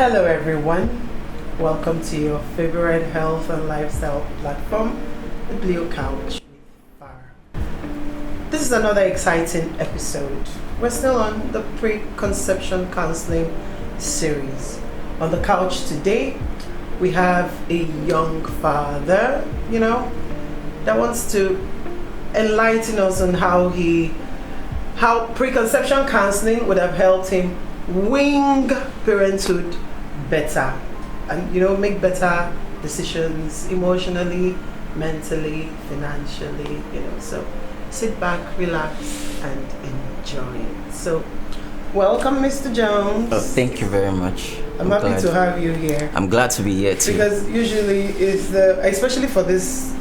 Hello, everyone. Welcome to your favorite health and lifestyle platform, the Blue Couch with Far. This is another exciting episode. We're still on the preconception counseling series. On the couch today, we have a young father, that wants to enlighten us on how preconception counseling would have helped him wing parenthood better and make better decisions emotionally, mentally, financially, so sit back, relax and enjoy. So welcome, Mr. Jones. Oh, thank you very much. I'm happy to have you here. I'm glad to be here too. Because usually especially for this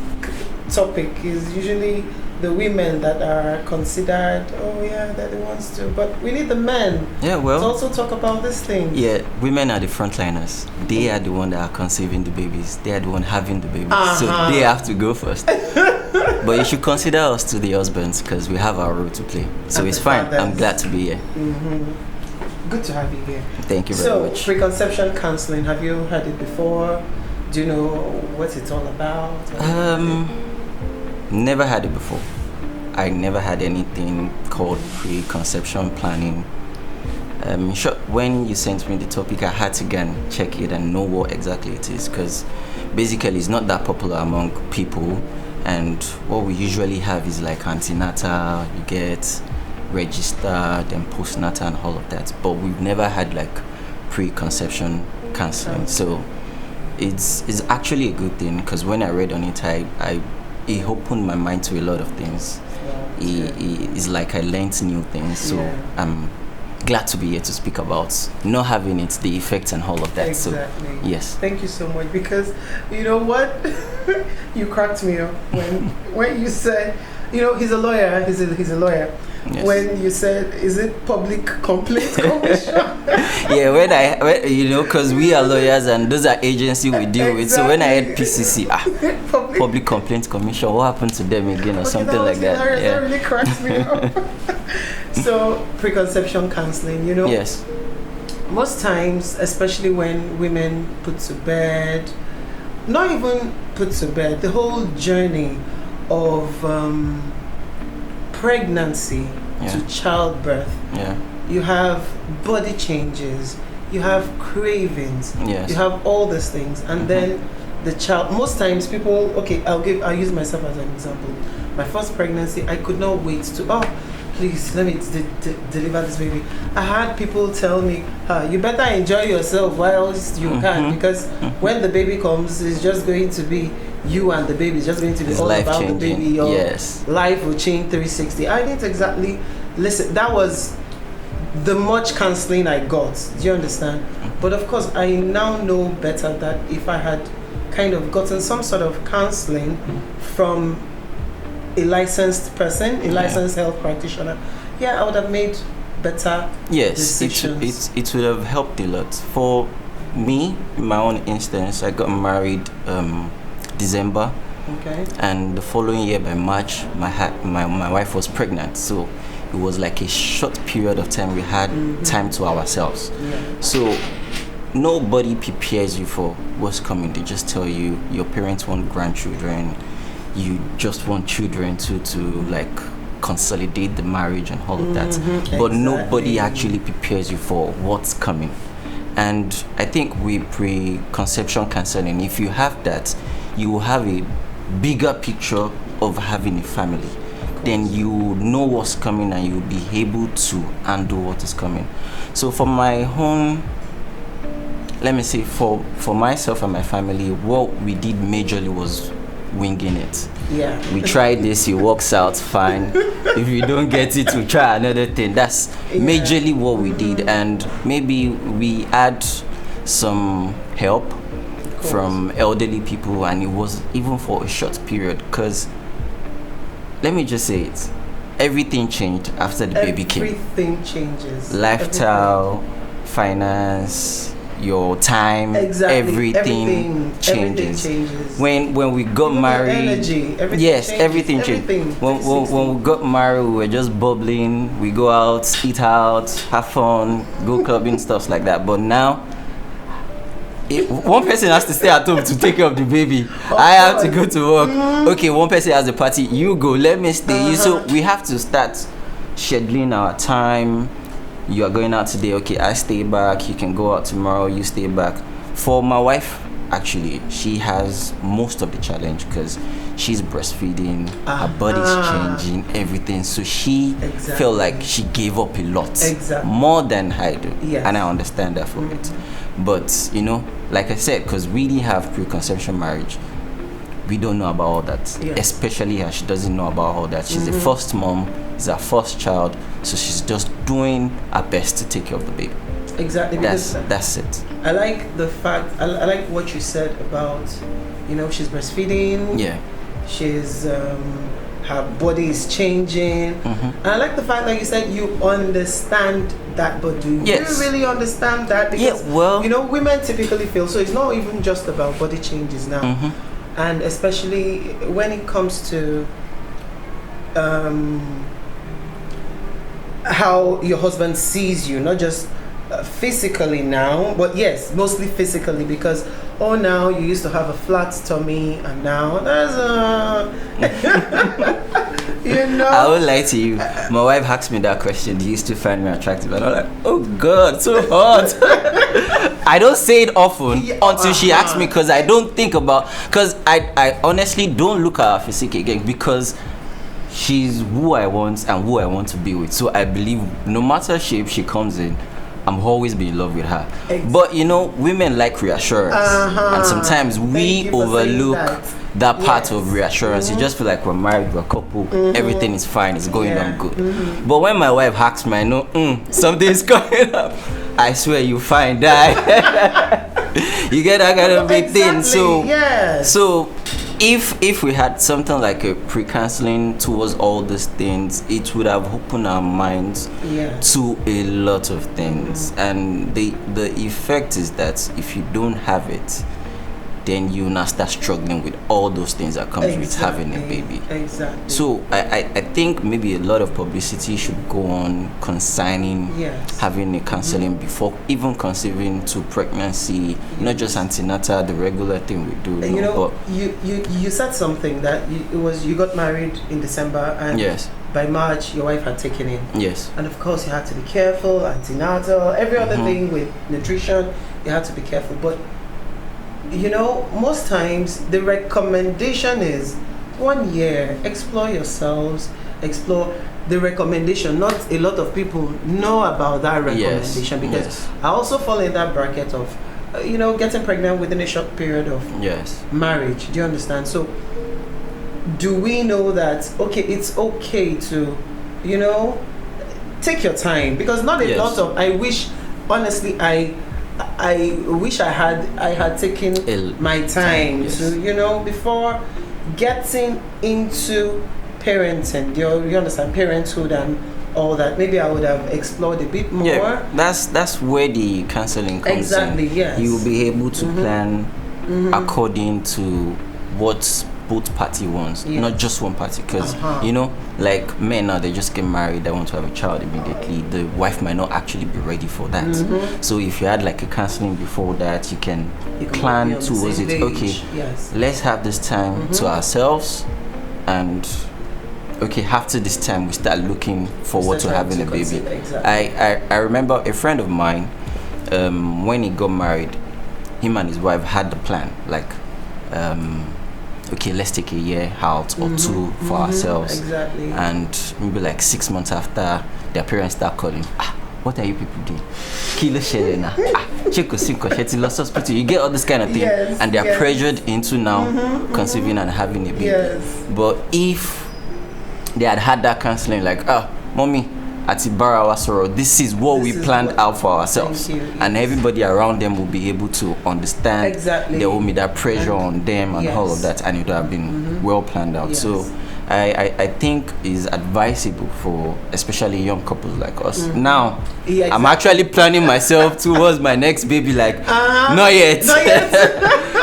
topic, is usually the women that are considered, they're the ones to, but we need the men to also talk about this thing. Yeah, women are the frontliners. They are the one that are conceiving the babies. They are the one having the babies. So they have to go first. But you should consider us to the husbands because we have our role to play. So it's fine. I'm glad to be here. Mm-hmm. Good to have you here. Thank you very much. So, preconception counseling, have you heard it before? Do you know what it's all about? Never had it before. I never had anything called preconception planning. When you sent me the topic, I had to go and check it and know what exactly it is, because basically it's not that popular among people, and what we usually have is like antenatal, you get registered and postnatal and all of that, but we've never had like preconception counseling. So it's actually a good thing, because when I read on it, it opened my mind to a lot of things. It's like I learned new things. So I'm glad to be here to speak about not having it, the effects and all of that. Exactly. So yes. Thank you so much, because you know what? You cracked me up when you said, he's a lawyer. He's a lawyer. Yes. When you said, is it public complaint commission? Yeah, when because we are lawyers and those are agencies we deal with. So when I had PCC, public complaint commission, what happened to them again or something like that? That really cracks me up. So preconception counseling, Yes. Most times, especially when women put to bed, not even put to bed, the whole journey of pregnancy to childbirth, you have body changes, you have cravings, you have all these things, and then the child. Most times, people. Okay, I'll use myself as an example. My first pregnancy, I could not wait to. Please let me deliver this baby. I had people tell me, you better enjoy yourself whilst you can, because when the baby comes, it's just going to be you and the baby. It's just going to be all about the baby. Your life will change 360. I didn't exactly listen. That was the much counseling I got. Do you understand? But of course, I now know better that if I had kind of gotten some sort of counseling from a licensed person, a licensed health practitioner, I would have made better decisions. It would have helped a lot. For me, in my own instance, I got married December, and the following year by March, my wife was pregnant. So it was like a short period of time we had time to ourselves. So nobody prepares you for what's coming. They just tell you your parents want grandchildren, you just want children to like consolidate the marriage and all of that, but nobody actually prepares you for what's coming. And I think with preconception counseling, if you have that, you will have a bigger picture of having a family. Then you know what's coming and you'll be able to handle what is coming. So for my own, let me say, for myself and my family, what we did majorly was winging it. We tried this, it works out fine. If you don't get it, we try another thing. That's majorly what we did. And maybe we had some help from elderly people, and it was even for a short period, because let me just say it, everything changed after the baby came. Everything changes. Lifestyle, finance, your time, everything changes. When we got married, energy, everything changed. When we got married, we were just bubbling. We go out, eat out, have fun, go clubbing, stuff like that. But now one person has to stay at home to take care of the baby. I have to go to work. Okay, one person has a party. You go. Let me stay. So we have to start scheduling our time. You are going out today. Okay, I stay back. You can go out tomorrow. You stay back. For my wife, actually, she has most of the challenge because she's breastfeeding, her body's changing, everything. So she felt like she gave up a lot, more than I do. And I understand that for it. But, you know, like I said, because we didn't have preconception marriage, we don't know about all that. Especially her, she doesn't know about all that. She's the first mom, it's her first child, so she's just doing her best to take care of the baby. Exactly. That's it. I like the fact, I like what you said about, you know, she's breastfeeding. Yeah. She's, her body is changing. And I like the fact that you said you understand that, but do you really understand that? Because, you know, women typically feel, so it's not even just about body changes now. And especially when it comes to how your husband sees you, not just physically now, but yes, mostly physically, because now you used to have a flat tummy and now there's a you know. I won't lie to you, my wife asked me that question, do you still find me attractive? And I'm like, oh god, so hot. I don't say it often until she asks me, because I don't think about, because I honestly don't look at her physique again, because she's who I want and who I want to be with. So I believe no matter shape she comes in, I'm always be in love with her. But you know, women like reassurance, and sometimes we overlook that part of reassurance. You just feel like we're married, we're a couple, everything is fine, it's going on good. But when my wife asks me, I know something's coming up. I swear you find that. You get that kind of big thing. So if we had something like a pre-counseling towards all these things, it would have opened our minds to a lot of things. And the effect is that if you don't have it, then you now start struggling with all those things that comes with having a baby. So I think maybe a lot of publicity should go on concerning having a counseling before even conceiving to pregnancy, not just antenatal, the regular thing we do. You know, but you said something that you got married in December and by March your wife had taken in. And of course you had to be careful, antenatal, every other thing with nutrition, you had to be careful. But you know, most times the recommendation is 1 year, explore yourselves, explore the recommendation. Not a lot of people know about that recommendation, because I also fall in that bracket of you know, getting pregnant within a short period of marriage. Do you understand? So do we know that it's okay to, you know, take your time? Because not a lot of, I wish honestly I wish I had taken my time to, you know, before getting into parenting. You understand, parenthood and all that. Maybe I would have explored a bit more. That's where the counseling comes in. You will be able to plan according to what both party wants, not just one party. Because you know, like men now, they just get married, they want to have a child immediately. The wife might not actually be ready for that. So if you had like a counseling before that, you can plan towards it. Let's have this time to ourselves, and after this time we start looking forward to having a baby. I remember a friend of mine, when he got married, him and his wife had the plan, like let's take a year out or two for ourselves. And maybe like 6 months after, their parents start calling, what are you people doing? You get all this kind of thing, and they're pressured into now conceiving and having a baby. But if they had that counseling, like, mommy, this is what we planned out for ourselves, and everybody around them will be able to understand. There will be that pressure on them and all of that, and it would have been well planned out. So I think is advisable for especially young couples like us. Now I'm actually planning myself towards my next baby, like not yet.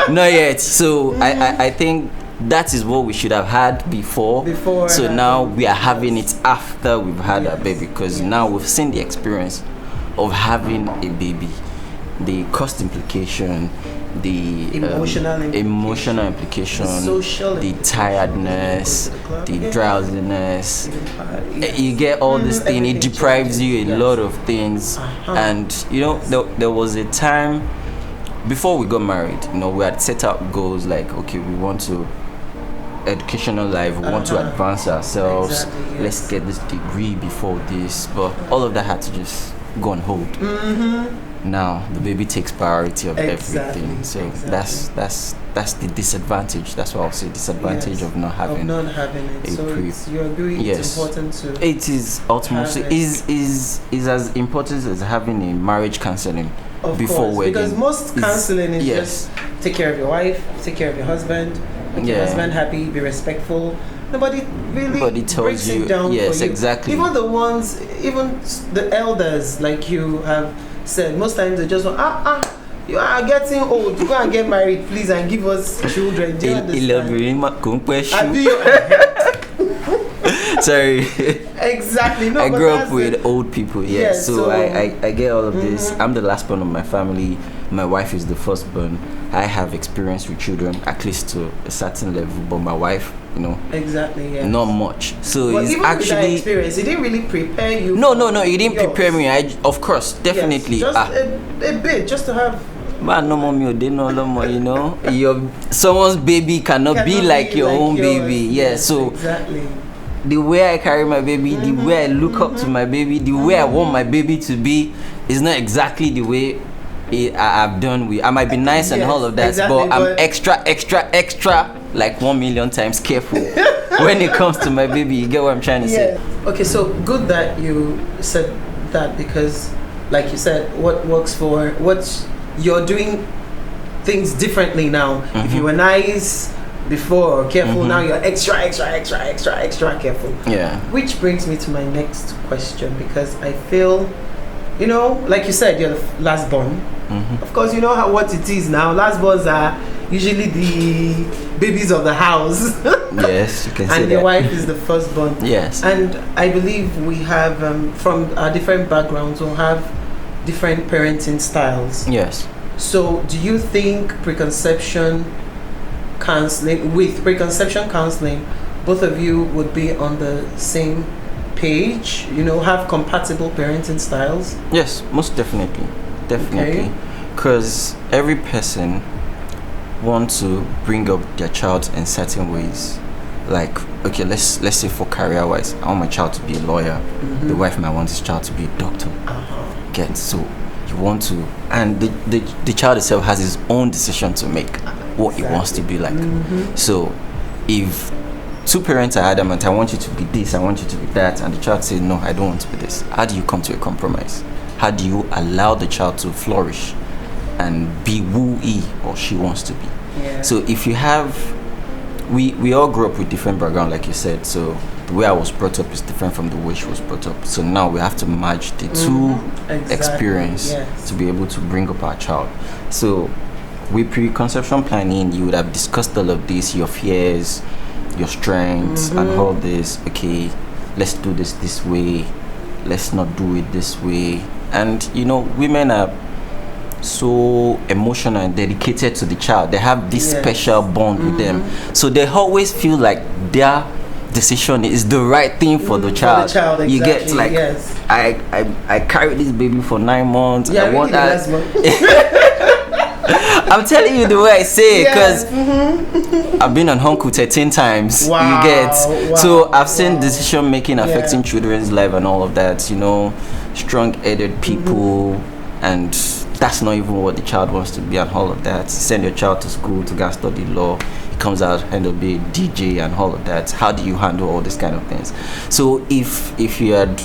Not yet. So I think that is what we should have had before. So now we are having it after we've had a baby, because now we've seen the experience of having a baby, the cost implication, the emotional implication, the tiredness, the drowsiness. You get all this thing. It deprives you a lot of things. And there was a time before we got married. We had set out goals like, okay, we want to educational life, we want to advance ourselves. Let's get this degree before this, but all of that had to just go on hold. Now the baby takes priority of everything, so that's the disadvantage. That's what I'll say, disadvantage of not having it. So you agree it's important to it is ultimately is as important as having a marriage counseling before wedding, because most counseling is just take care of your wife, take care of your husband, make your husband happy, be respectful. Nobody really breaks it down for you. Exactly. Even the elders, like you have said, most times they just want, you are getting old, go and get married, please, and give us children. Do you understand? Sorry. Exactly. No, I grew up with old people, so I get all of this. I'm the last born of my family. My wife is the firstborn. I have experience with children, at least to a certain level, but my wife, not much. So well, it's even actually with that experience, it didn't really prepare you. No, it didn't prepare me. Of course, definitely. Just a bit, just to have. Man, no more, your someone's baby cannot be like your own yours. Baby. So exactly. The way I carry my baby, the way I look up to my baby, the way I want my baby to be, is not exactly the way I've done with. I might be nice and all of that, but I'm extra, like 1 million times careful when it comes to my baby. You get what I'm trying to say? Okay, so good that you said that, because, like you said, what works for you're doing things differently now. If you were nice before or careful, now you're extra careful. Which brings me to my next question, because I feel, like you said, you're the last born. Of course, you know what it is now. Last borns are usually the babies of the house. Yes, you can say and your wife is the firstborn. Yes. And I believe we have, from our different backgrounds, we'll have different parenting styles. Yes. So do you think preconception counseling, both of you would be on the same page, have compatible parenting styles? Yes, most definitely. Because every person wants to bring up their child in certain ways. Like, okay, let's say for career wise, I want my child to be a lawyer. The wife might want his child to be a doctor. So you want to, and the child itself has his own decision to make what he wants to be like. So if two parents are adamant, I want you to be this, I want you to be that, and the child says no, I don't want to be this, how do you come to a compromise? How do you allow the child to flourish and be who he or she wants to be? So if you have, we all grew up with different background, like you said, so the way I was brought up is different from the way she was brought up. So now we have to merge the two experience to be able to bring up our child. So with preconception planning, you would have discussed all of this, your fears, your strengths, and all this. Okay, let's do this way, let's not do it this way. And women are so emotional and dedicated to the child. They have this special bond with them, so they always feel like their decision is the right thing for the child. You get like, I carried this baby for 9 months. I want that. I'm telling you the way I say it, because I've been an uncle 13 times. You get so I've seen decision making affecting children's life and all of that. Strong-headed people, and that's not even what the child wants to be and all of that. Send your child to school to go and study law. He comes out and will be a DJ and all of that. How do you handle all these kind of things? So if you had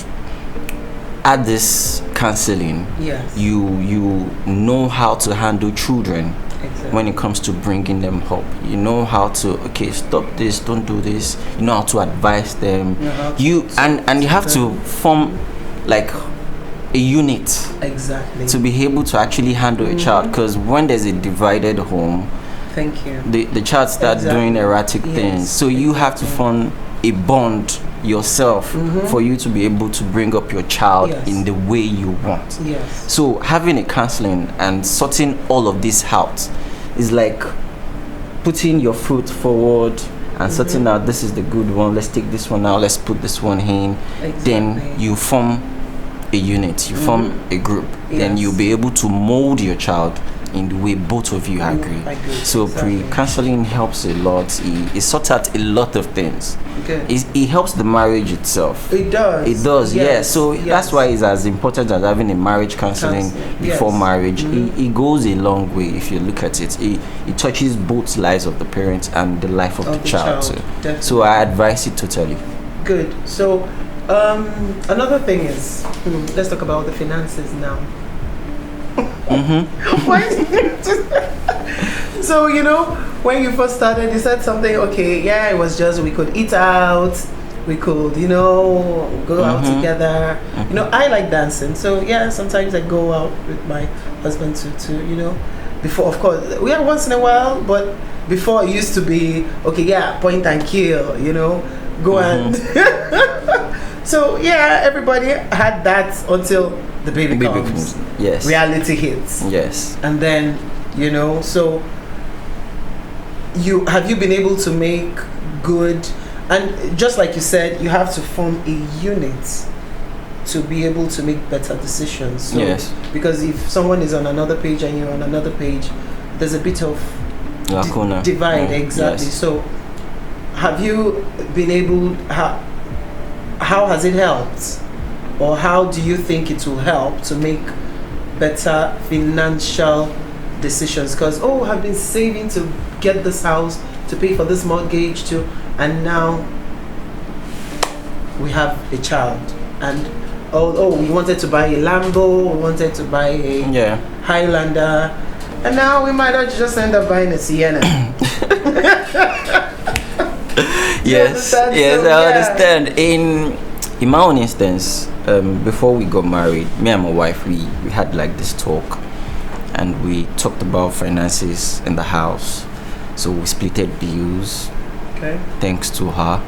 this counseling, you know how to handle children when it comes to bringing them up. You know how to, okay, stop this, don't do this. You know how to advise them. You have to form like a unit to be able to actually handle a child, because when there's a divided home, the child starts doing erratic things. So you have to form a bond yourself for you to be able to bring up your child in the way you want. So having a counseling and sorting all of this out It's like putting your foot forward and sorting out, this is the good one, let's take this one out, let's put this one in. Then you form a unit, you form a group. Then you'll be able to mold your child in the way both of you agree. So pre-counseling helps a lot. It sorts out a lot of things. It helps the marriage itself. It does. Yes. So that's why it's as important as having a marriage counseling before marriage. It goes a long way if you look at it. It touches both lives of the parents and the life of the child. So I advise it totally. Good. So another thing is, let's talk about the finances now. So when you first started, you said something. Okay, it was just we could eat out, we could go out together. I like dancing, so sometimes I go out with my husband to before, of course, we are once in a while, but before it used to be point and kill, go and so everybody had that until the baby comes. Yes. Reality hits. Yes. And then, so have you been able to make good, and just like you said, you have to form a unit to be able to make better decisions. So, yes. Because if someone is on another page and you're on another page, there's a bit of divide. Exactly. Yes. So have you been able, how has it helped? Or how do you think it will help to make better financial decisions? Because I've been saving to get this house, to pay for this mortgage, and now we have a child, and we wanted to buy a Lambo, we wanted to buy a Highlander, and now we might just end up buying a Sienna. Yes, I understand. In my own instance, before we got married, me and my wife, we had like this talk, and we talked about finances in the house. So we splitted bills. Okay. Thanks to her.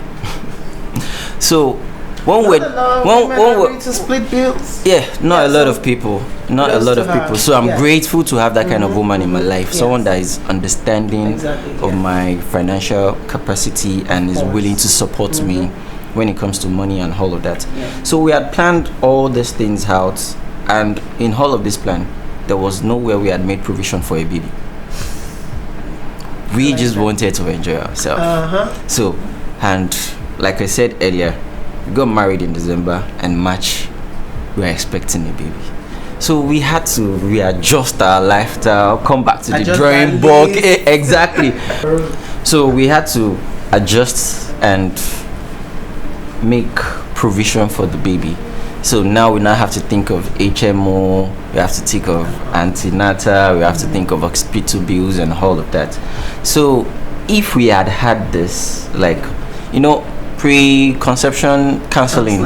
So when we to split bills. Not a lot of people. So I'm grateful to have that kind of woman in my life. Someone that is understanding of my financial capacity and is willing to support me when it comes to money and all of that. So we had planned all these things out, and in all of this plan, there was nowhere we had made provision for a baby. We just wanted to enjoy ourselves. So, and like I said earlier, we got married in December, and March we were expecting a baby. So we had to readjust our lifestyle, come back to the drawing board. Exactly. So we had to adjust and make provision for the baby. So now we have to think of HMO, we have to think of antenatal, we have to think of hospital bills and all of that. So if we had this, pre-conception counseling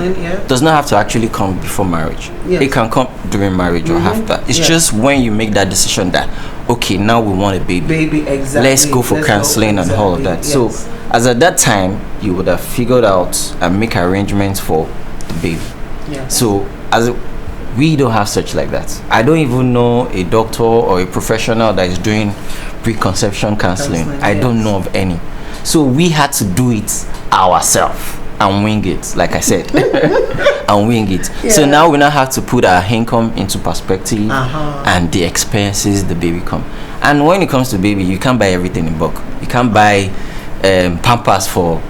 does not have to actually come before marriage. It can come during marriage or after. It's just when you make that decision that, okay, now we want a baby. Let's go for counseling and all of that. So as at that time, you would have figured out and make arrangements for the baby. So we don't have such like that. I don't even know a doctor or a professional that is doing preconception counseling. I don't know of any. So we had to do it ourselves and wing it, like I said. And wing it. So now we now have to put our income into perspective and the expenses the baby come. And when it comes to baby, you can't buy everything in bulk. You can't buy Pampers for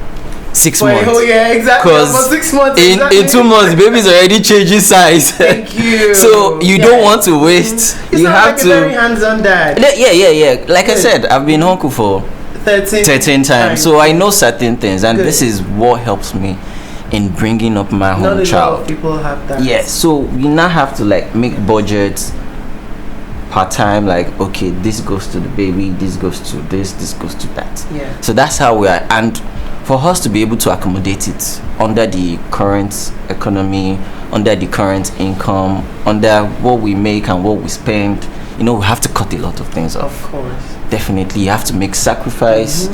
6 months. Exactly. Because for 6 months. In 2 months, baby's already changing size. Thank you. So you don't want to waste. You have like to. A very hands-on dad. Like I said, I've been uncle for 13 times. So I know certain things, and this is what helps me in bringing up my own child. Not a lot of people have that. Yes. So we now have to make budgets part time, okay, this goes to the baby, this goes to this goes to that. So that's how we are, and for us to be able to accommodate it under the current economy, under the current income, under what we make and what we spend, we have to cut a lot of things off. Of course. Definitely, you have to make sacrifice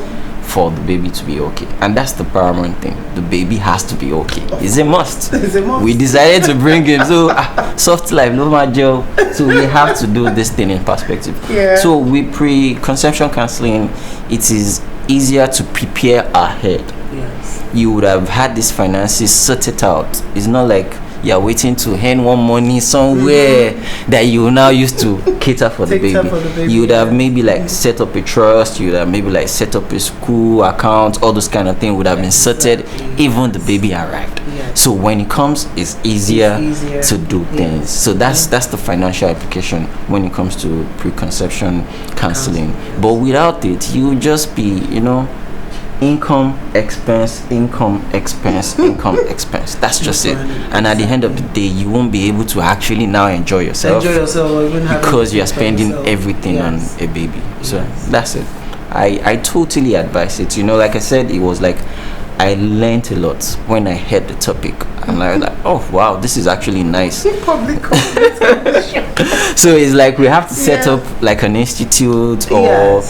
for the baby to be okay, and that's the paramount thing. The baby has to be okay. It's a must. It's a must. We decided to bring him, so soft life, no matter. So we have to do this thing in perspective. Yeah. So with pre-conception counseling, it is easier to prepare ahead. Yes. You would have had these finances sorted out. It's not like you're waiting to hand one money somewhere that you now use to cater for the baby. You would have maybe like set up a trust, you would have maybe like set up a school account, all those kind of things would have been sorted even the baby arrived. Yes. So when it comes, it's easier to do things. So that's the financial application when it comes to preconception counseling. Yes. But without it, you just be, income expense. That's just it. And at the end of the day, you won't be able to actually now enjoy yourself because you are spending everything on a baby. So that's it. I totally advise it. Like I said, it was like I learned a lot when I heard the topic. I'm like, oh wow, this is actually nice. So it's like we have to set up like an institute or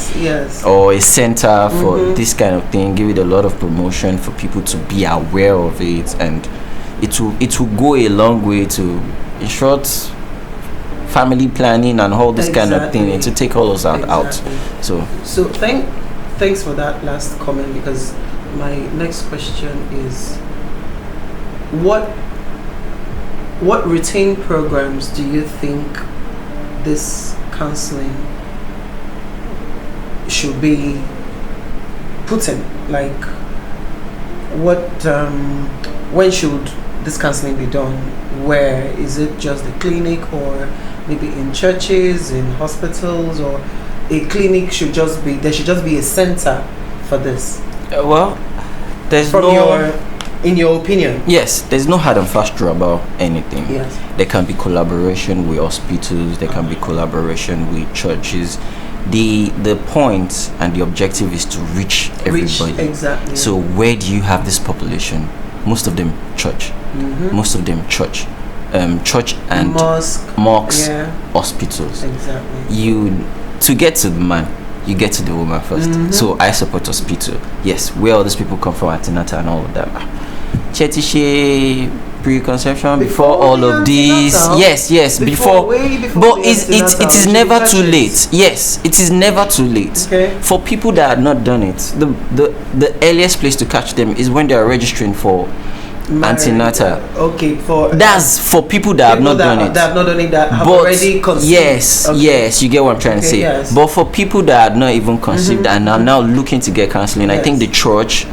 a center for this kind of thing, give it a lot of promotion for people to be aware of it, and it will go a long way to, in short, family planning and all this kind of thing, and to take all those out. So thanks for that last comment, because my next question is, what routine programs do you think this counseling should be put in? Like, when should this counseling be done? Where is it? Just the clinic, or maybe in churches, in hospitals, or a clinic should just be, there should just be a center for this? Well, there's in your opinion? Yes, there's no hard and fast rule about anything. Yes. There can be collaboration with hospitals, there can be collaboration with churches. The point and the objective is to reach everybody. Exactly. So where do you have this population? Most of them church. Most of them church. Church and mosques, hospitals. Exactly. To get to the man, you get to the woman first. So I support hospital. Yes, where all these people come from, antenatal and all of that. Chetishe, preconception, before all of these. Yes, before. But it is never too late. Yes, it is never too late. Okay. For people that have not done it, the earliest place to catch them is when they are registering for antenatal. Okay, that's for people that have not done it. That have not done it, that have already conceived. Yes, you get what I'm trying to say. Yes. But for people that have not even conceived and are now looking to get counseling, I think the church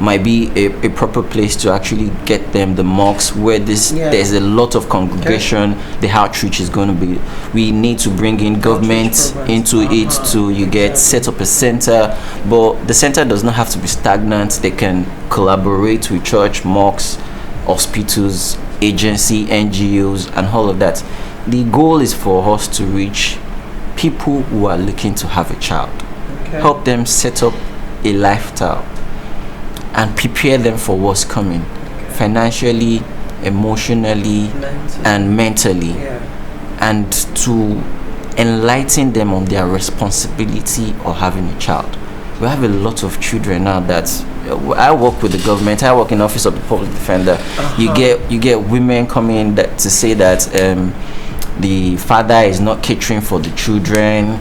might be a proper place to actually get them. The mosques where there's a lot of congregation, the outreach is going to be. We need to bring in government into it to set up a center, but the center does not have to be stagnant. They can collaborate with church, mosques, hospitals, agency, NGOs, and all of that. The goal is for us to reach people who are looking to have a child, help them set up a lifestyle and prepare them for what's coming, financially, emotionally, and mentally, and to enlighten them on their responsibility of having a child. We have a lot of children now that I work with the government. I work in the office of the public defender. You get women coming to say that the father is not catering for the children.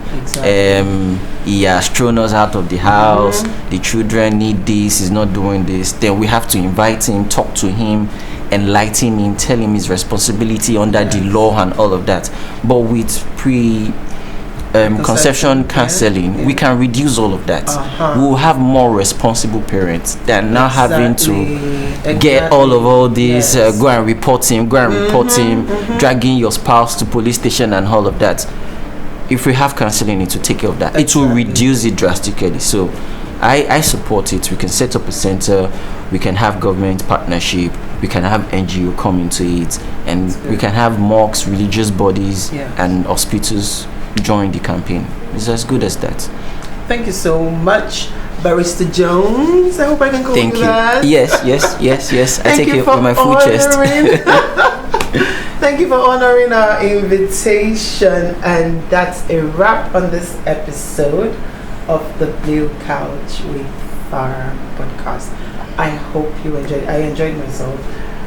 He has thrown us out of the house. The children need this, he's not doing this. Then we have to invite him, talk to him, enlighten him, tell him his responsibility under the law and all of that. But with conception counseling, we can reduce all of that. We will have more responsible parents than now having to get all this, go and report him, dragging your spouse to police station and all of that. If we have counseling, it will take care of that. It will reduce it drastically. So I support it. We can set up a center, we can have government partnership, we can have NGO come into it, and we can have mosques, religious bodies, and hospitals join the campaign. It's as good as that. Thank you so much, Barrister Jones. I hope I can call you that. Yes. I take it with my full chest. Thank you for honoring our invitation, and that's a wrap on this episode of The Blue Couch with our podcast. I hope you enjoyed. I enjoyed myself.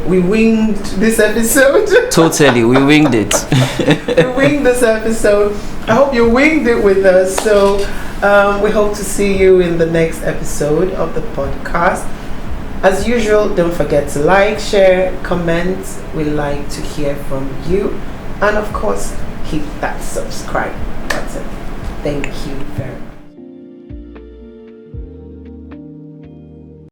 We winged this episode. Totally, we winged it. We winged this episode. I hope you winged it with us. So we hope to see you in the next episode of the podcast. As usual, don't forget to like, share, comment. We like to hear from you. And of course, hit that subscribe button. Thank you very much.